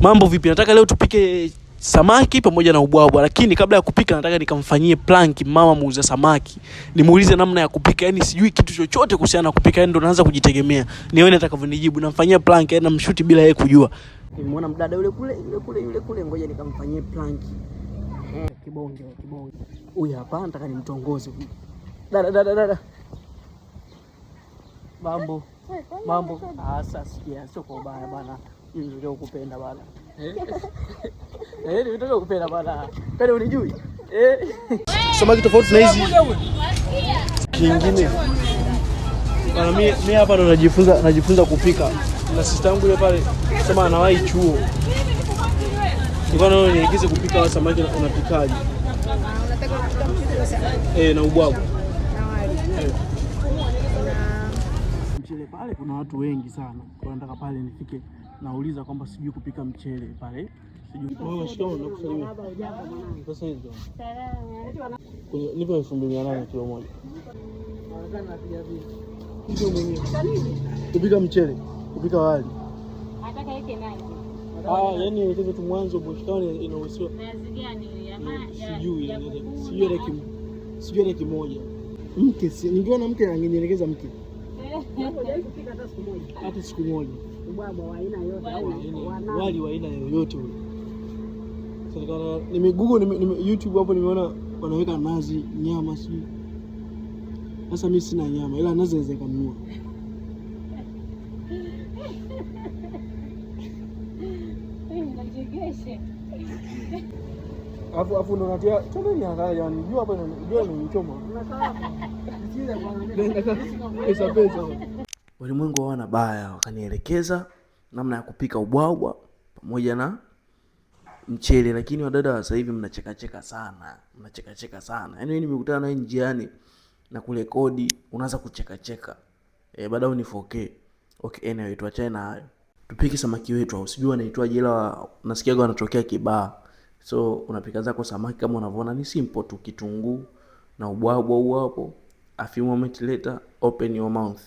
Mambo vipi? Nataka leo tupike samaki pamoja na ubwabwa, lakini kabla ya kupika nataka nikamfanyie plank mama muuza samaki. Nimuulize namna ya kupika, yani sijui kitu chochote kuhusiana na kupika, yani ndo naanza kujitegemea. Nione atakavyonijibu. Namfanyia plank, yani namshuti bila yeye kujua. Nimeona mdada yule kule, ngoja nikamfanyie plank. Kibonge. Huyu hapa nataka nimtongoze. Dada. Mambo. Sasa sikia, sio kwa ubaya bana. Nilitaka kukupenda bana. Nilitaka kukupenda bana. Kwani unijui? Samaki tofauti na hizi. Kingine. Bana mimi hapa ndo najifunza kupika. Na sister yangu yule pale sema anawahi chuo. Nilikuwa naona niigize kupika samaki unapikaje? Unataka kupika samaki? Na ubwabwa. Na wali. Mchele pale kuna watu wengi sana. Kwa nataka pale nifike nauliza kwamba sijui kupika mchele pale. Sijui. Wewe shikamoo nakusalimia. Sasa hizo. Salamu. Nipo 2800 kilo moja. Wanataka napiga vipi? Hizo mwenyewe. Kupika mchele, kupika wali. Nataka yake nani? Yani ile tu mwanzo boshkani inahusiwa. Nazi gani ya sijui ile kimoja. Mke ningeona mke angenielekeza mke. Kupika hata siku moja. Hata siku moja. Ubwabwa wa aina yote au wali wa aina yoyote ule. Sasa nimegoogle YouTube hapo nimeona wanaweka nazi, nyama sijui. Sasa mimi sina nyama ila nazi naweza kununua. Afu ndo natia chombo ni angalia jamani, jua hapa jua imenichoma. Pesa. Walimwengu hawana baya, wakanielekeza namna ya kupika ubwabwa pamoja na mchele, lakini wadada wa sasa hivi mnacheka sana. Yaani mimi nimekutana naye njiani na kurekodi unaanza kucheka. Baadaye ni 4K. Okay, anyway tuachane na hayo. Tupike samaki wetu au sijui anaitwaje ila nasikiaga wanatokea Kibaa. So unapika zako samaki kama unavyoona ni simple tu, kitunguu na ubwabwa huo hapo. A few moments later, open your mouth.